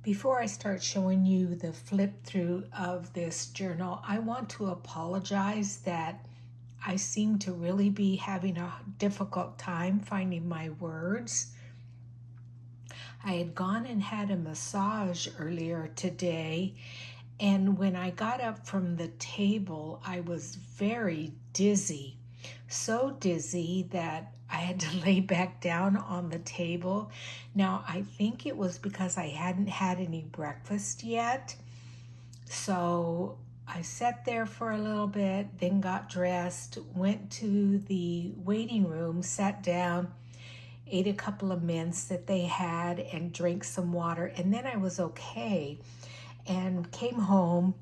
Before I start showing you the flip through of this journal, I want to apologize that I seem to really be having a difficult time finding my words. I had gone and had a massage earlier today, and when I got up from the table, I was very dizzy. So dizzy that I had to lay back down on the table. Now, I think it was because I hadn't had any breakfast yet. So I sat there for a little bit, then got dressed, went to the waiting room, sat down, ate a couple of mints that they had, and drank some water. And then I was okay and came home,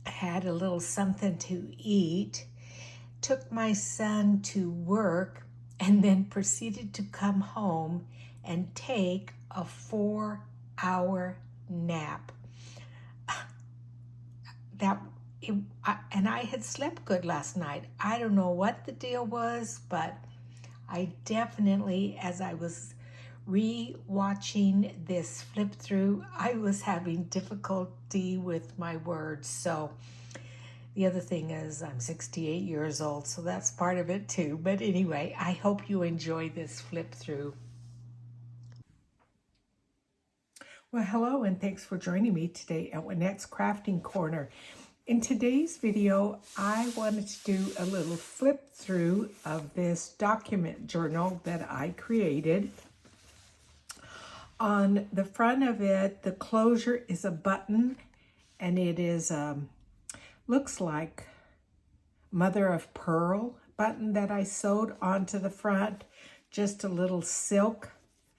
had a little something to eat, took my son to work, and then proceeded to come home and take a 4-hour nap. And I had slept good last night. I don't know what the deal was, but I definitely, as I was re-watching this flip through, I was having difficulty with my words. So the other thing is I'm 68 years old, so that's part of it too. But anyway, I hope you enjoy this flip through. Well, hello, and thanks for joining me today at Juanette's Crafting Corner. In today's video, I wanted to do a little flip through of this document journal that I created. On the front of it, the closure is a button, and it is looks like mother of pearl button that I sewed onto the front. Just a little silk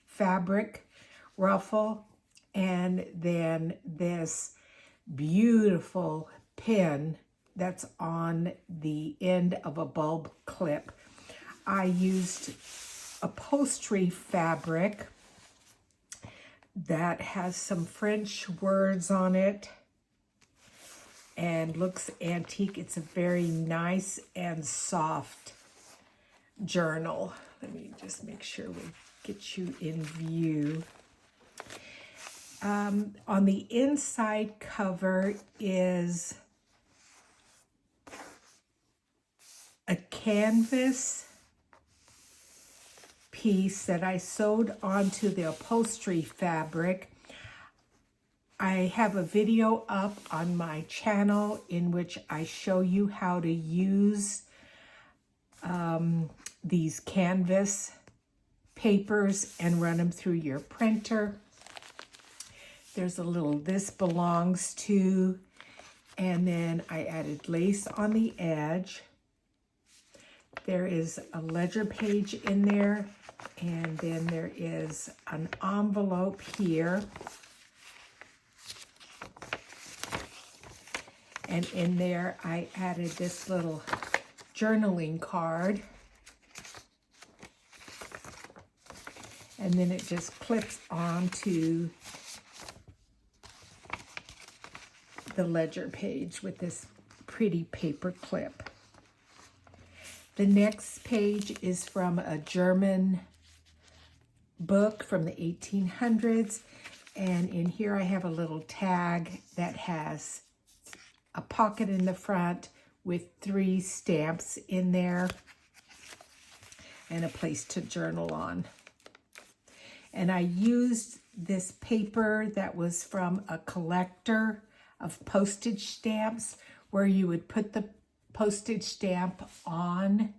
fabric ruffle, and then this beautiful pin that's on the end of a bulb clip. I used upholstery fabric that has some French words on it and looks antique. It's a very nice and soft journal. Let me just make sure we get you in view. On the inside cover is a canvas piece that I sewed onto the upholstery fabric. I have a video up on my channel in which I show you how to use these canvas papers and run them through your printer. There's a little "this belongs to," and then I added lace on the edge. There is a ledger page in there, and then there is an envelope here. And in there, I added this little journaling card. And then it just clips onto the ledger page with this pretty paper clip. The next page is from a German book from the 1800s. And in here I have a little tag that has a pocket in the front with 3 stamps in there and a place to journal on. And I used this paper that was from a collector of postage stamps, where you would put the postage stamp on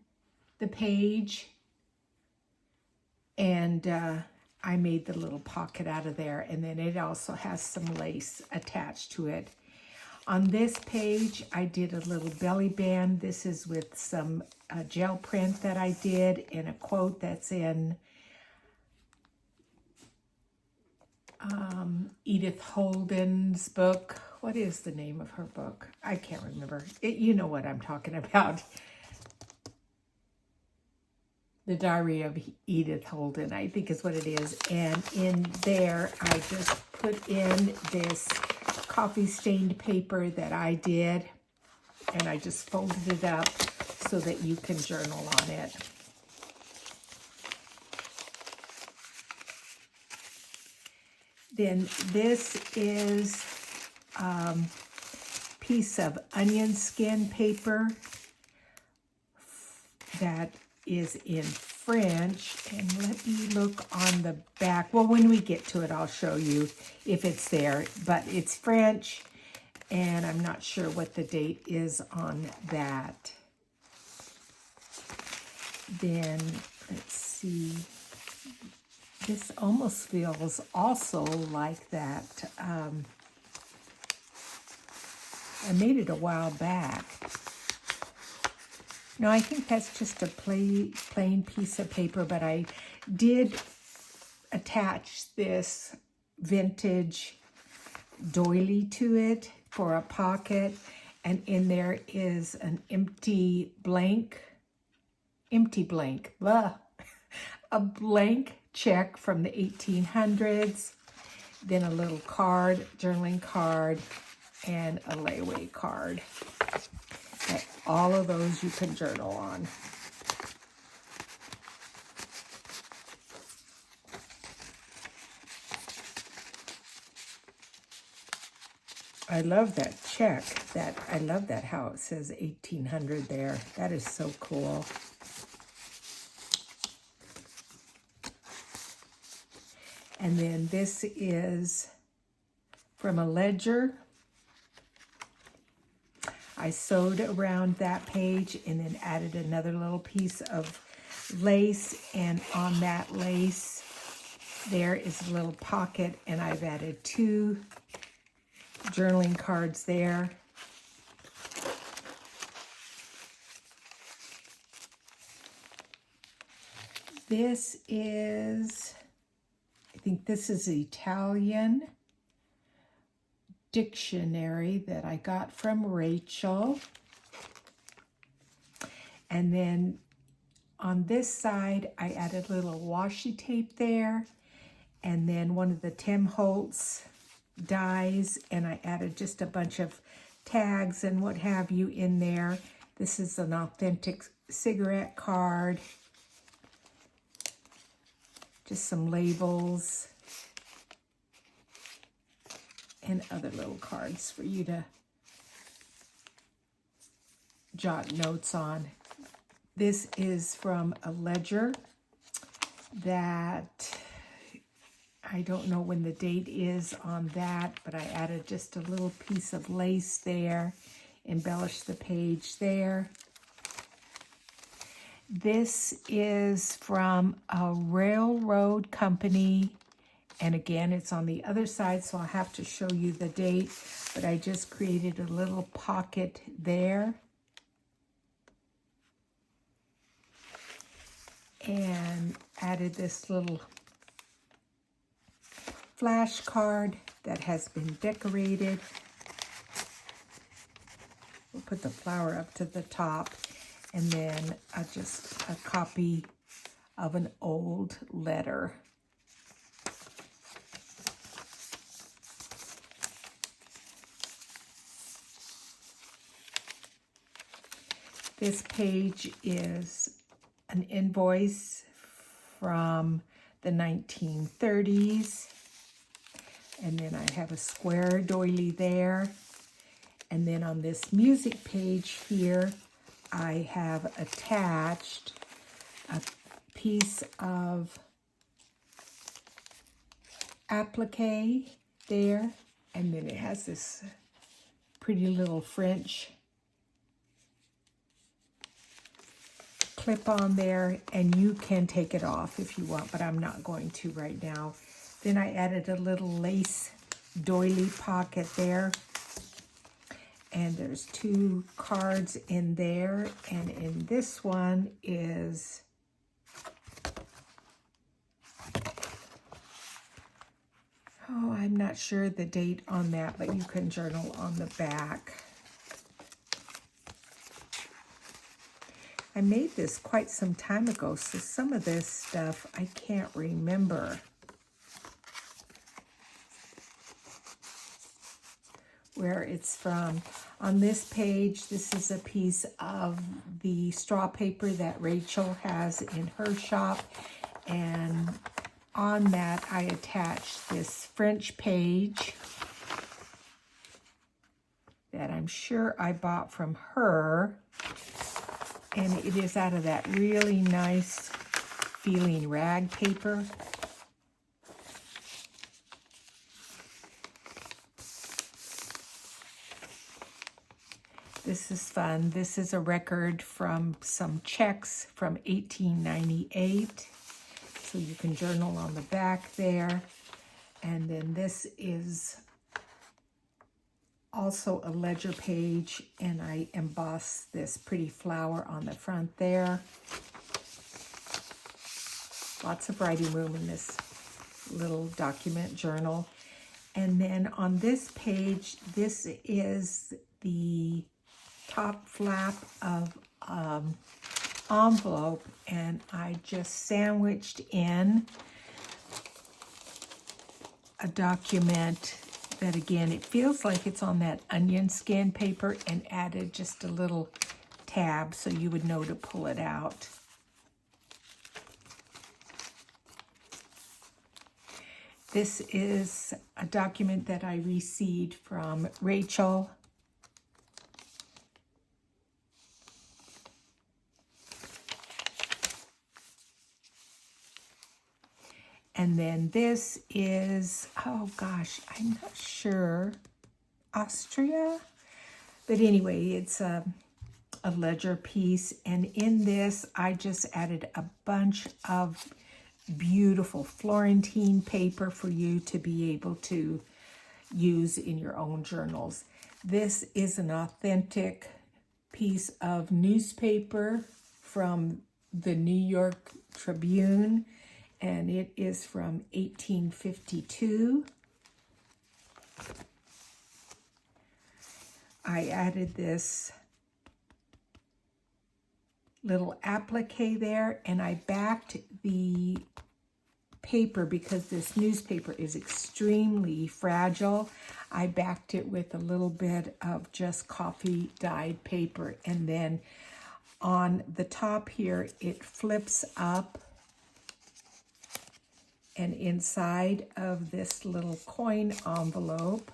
the page. And I made the little pocket out of there, and then it also has some lace attached to it. On this page, I did a little belly band. This is with some gel print that I did, and a quote that's in Edith Holden's book. What is the name of her book? I can't remember. You know what I'm talking about. The Diary of Edith Holden, I think is what it is. And in there, I just put in this coffee-stained paper that I did, and I just folded it up so that you can journal on it. Then this is piece of onion skin paper that is in French. And let me look on the back. Well, when we get to it, I'll show you if it's there. But it's French, and I'm not sure what the date is on that. Then, let's see. This almost feels also like that. I made it a while back. No, I think that's just a plain piece of paper, but I did attach this vintage doily to it for a pocket, and in there is an empty blank, blah, a blank check from the 1800s, then a little card, journaling card, and a layaway card. And all of those you can journal on. I love that check. I love that how it says 1800 there. That is so cool. And then this is from a ledger. I sewed around that page and then added another little piece of lace, and on that lace there is a little pocket, and I've added 2 journaling cards there. This is, I think this is Italian dictionary that I got from Rachel. And then on this side, I added a little washi tape there, and then one of the Tim Holtz dies, and I added just a bunch of tags and what have you in there. This is an authentic cigarette card, just some labels, and other little cards for you to jot notes on. This is from a ledger that I don't know when the date is on that, but I added just a little piece of lace there, embellished the page there. This is from a railroad company, and again, it's on the other side, so I'll have to show you the date, but I just created a little pocket there. And added this little flashcard that has been decorated. We'll put the flower up to the top, and then just a copy of an old letter. This page is an invoice from the 1930s. And then I have a square doily there. And then on this music page here, I have attached a piece of applique there. And then it has this pretty little French clip on there, and you can take it off if you want, but I'm not going to right now. Then I added a little lace doily pocket there, and there's 2 cards in there, and in this one is I'm not sure the date on that, but you can journal on the back. I made this quite some time ago, so some of this stuff I can't remember where it's from. On this page, this is a piece of the straw paper that Rachel has in her shop, and on that, I attached this French page that I'm sure I bought from her. And it is out of that really nice feeling rag paper. This is fun. This is a record from some checks from 1898. So you can journal on the back there. And then this is also a ledger page, and I embossed this pretty flower on the front there. Lots of writing room in this little document journal. And then on this page, this is the top flap of envelope, and I just sandwiched in a document that, again, it feels like it's on that onion skin paper, and added just a little tab so you would know to pull it out. This is a document that I received from Rachel. And then this is, oh gosh, I'm not sure, Austria? But anyway, it's a ledger piece. And in this, I just added a bunch of beautiful Florentine paper for you to be able to use in your own journals. This is an authentic piece of newspaper from the New York Tribune, and it is from 1852. I added this little applique there, and I backed the paper because this newspaper is extremely fragile. I backed it with a little bit of just coffee dyed paper, and then on the top here it flips up, and inside of this little coin envelope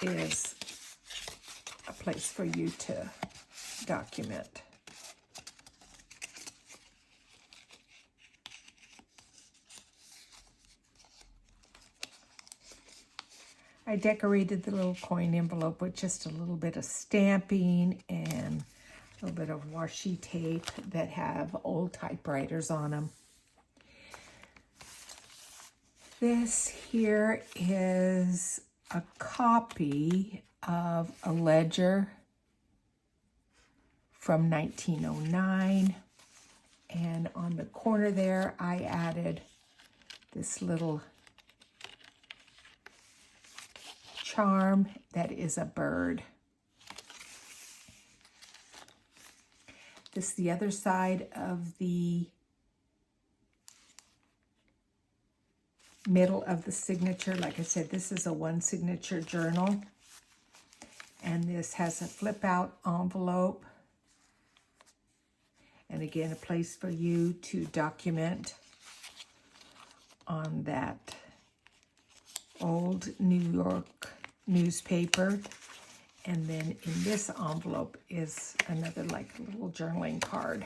is a place for you to document. I decorated the little coin envelope with just a little bit of stamping and a little bit of washi tape that have old typewriters on them. This here is a copy of a ledger from 1909, and on the corner there I added this little charm that is a bird. This is the other side of the middle of the signature. Like I said, this is a one signature journal, and this has a flip out envelope, and again a place for you to document on that old New York newspaper. And then in this envelope is another like little journaling card.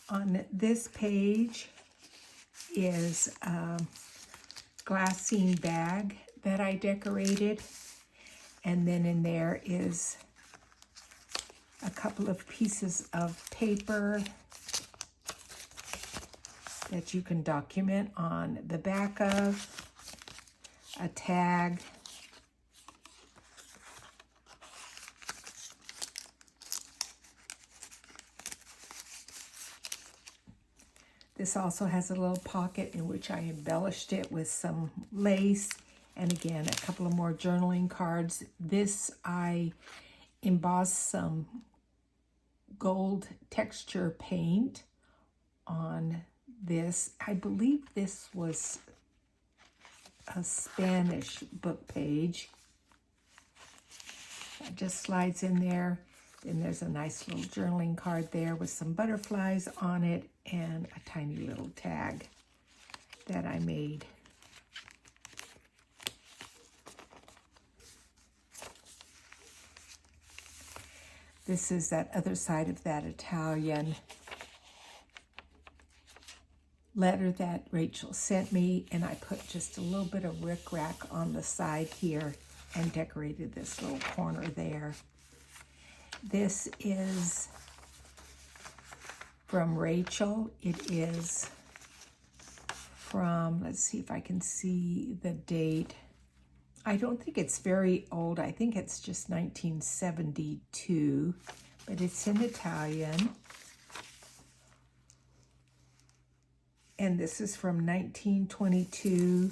On this page is a glassine bag that I decorated, and then in there is a couple of pieces of paper that you can document on the back of, a tag, this also has a little pocket in which I embellished it with some lace, and again a couple of more journaling cards. This I embossed some gold texture paint on this. I believe this was a Spanish book page. It just slides in there. Then there's a nice little journaling card there with some butterflies on it and a tiny little tag that I made. This is that other side of that Italian letter that Rachel sent me, and I put just a little bit of rickrack on the side here and decorated this little corner there. This is from Rachel. It is from, let's see if I can see the date. I don't think it's very old. I think it's just 1972, but it's in Italian. And this is from 1922.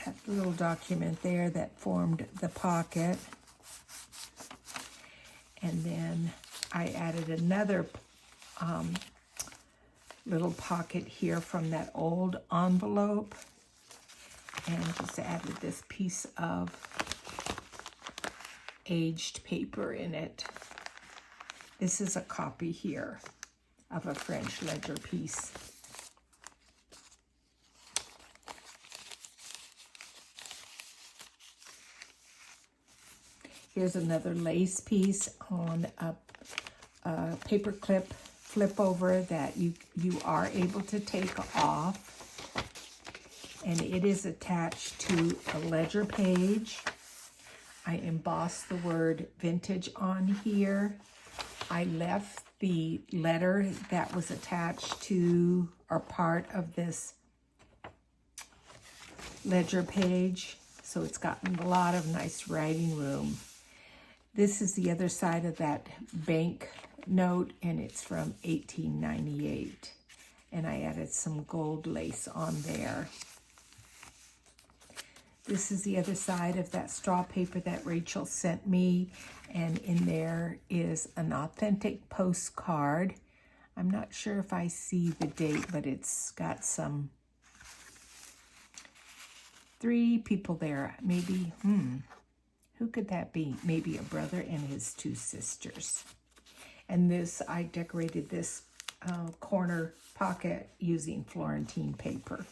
That little document there that formed the pocket. And then I added another little pocket here from that old envelope, and just added this piece of aged paper in it. This is a copy here of a French ledger piece. Here's another lace piece on a paper clip flip over that you are able to take off, and it is attached to a ledger page. I embossed the word vintage on here. I left the letter that was attached to or part of this ledger page, so it's gotten a lot of nice writing room. This is the other side of that bank note, and it's from 1898, and I added some gold lace on there. This is the other side of that straw paper that Rachel sent me, and in there is an authentic postcard. I'm not sure if I see the date, but it's got some 3 people there. Maybe, who could that be? Maybe a brother and his 2 sisters. And this, I decorated this corner pocket using Florentine paper.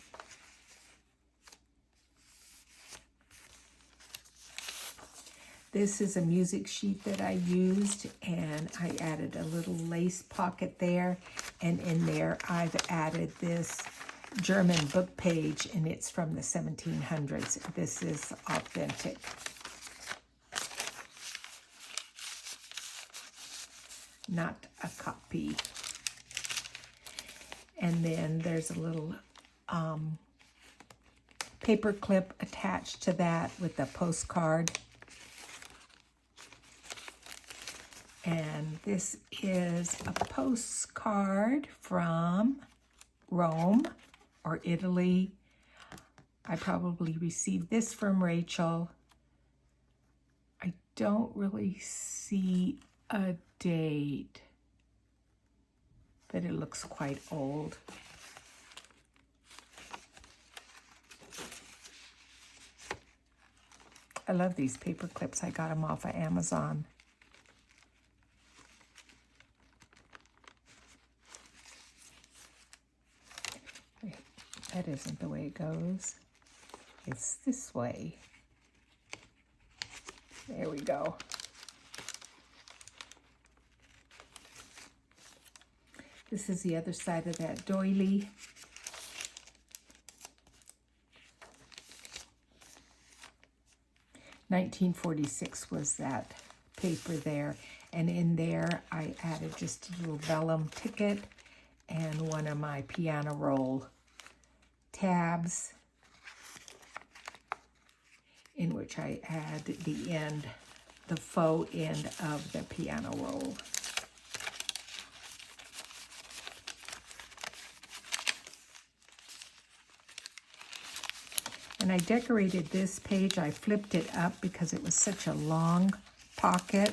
This is a music sheet that I used, and I added a little lace pocket there, and in there I've added this German book page, and it's from the 1700s. This is authentic. Not a copy. And then there's a little paper clip attached to that with a postcard. And this is a postcard from Rome or Italy. I probably received this from Rachel. I don't really see a date, but it looks quite old. I love these paper clips. I got them off of Amazon. Wait, that isn't the way it goes. It's this way. There we go. This is the other side of that doily. $1946 was that paper there. And in there, I added just a little vellum ticket and one of my piano roll tabs, in which I add the end, the faux end of the piano roll. And I decorated this page. I flipped it up because it was such a long pocket.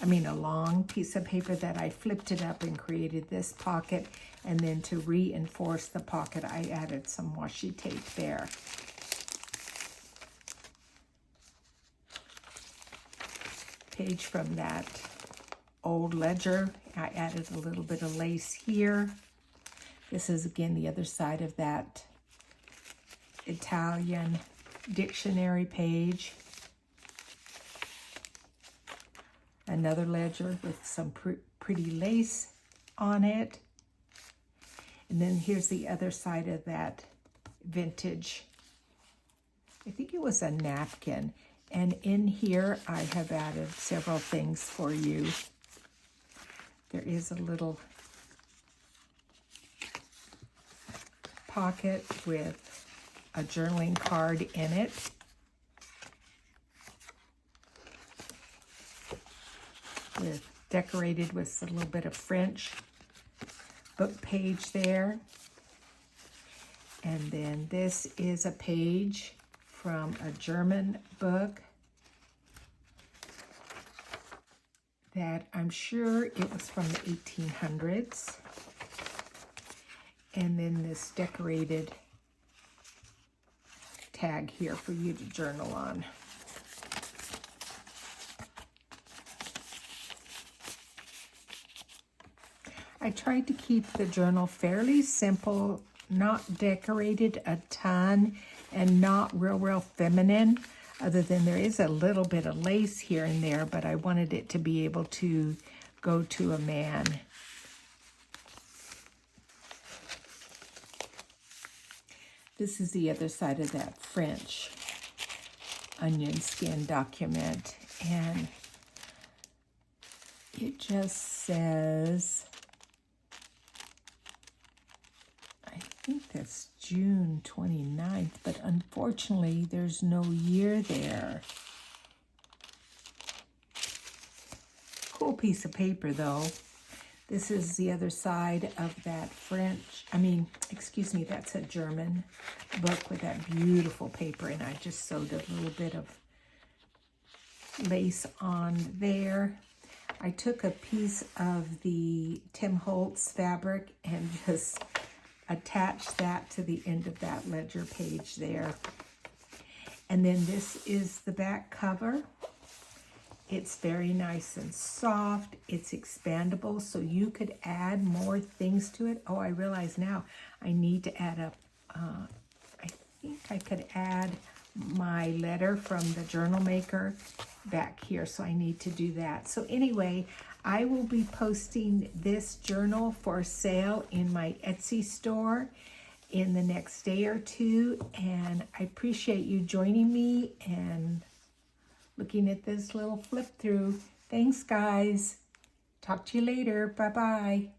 I mean, a long piece of paper that I flipped it up and created this pocket. And then to reinforce the pocket, I added some washi tape there. Page from that old ledger. I added a little bit of lace here. This is again the other side of that Italian dictionary page. Another ledger with some pretty lace on it. And then here's the other side of that vintage, I think it was a napkin. And in here, I have added several things for you. There is a little pocket with a journaling card in it. Decorated with a little bit of French book page there. And then this is a page from a German book that I'm sure it was from the 1800s. And then this decorated tag here for you to journal on. I tried to keep the journal fairly simple, not decorated a ton, and not real feminine, other than there is a little bit of lace here and there, but I wanted it to be able to go to a man. This is the other side of that French onion skin document, and it just says, I think that's June 29th, but unfortunately there's no year there. Cool piece of paper though. This is the other side of that that's a German book with that beautiful paper, and I just sewed a little bit of lace on there. I took a piece of the Tim Holtz fabric and just attached that to the end of that ledger page there. And then this is the back cover. It's very nice and soft. It's expandable, so you could add more things to it. Oh, I realize now I need to add up, I think I could add my letter from the journal maker back here, so I need to do that. So anyway, I will be posting this journal for sale in my Etsy store in the next day or two, and I appreciate you joining me and looking at this little flip through. Thanks, guys. Talk to you later. Bye-bye.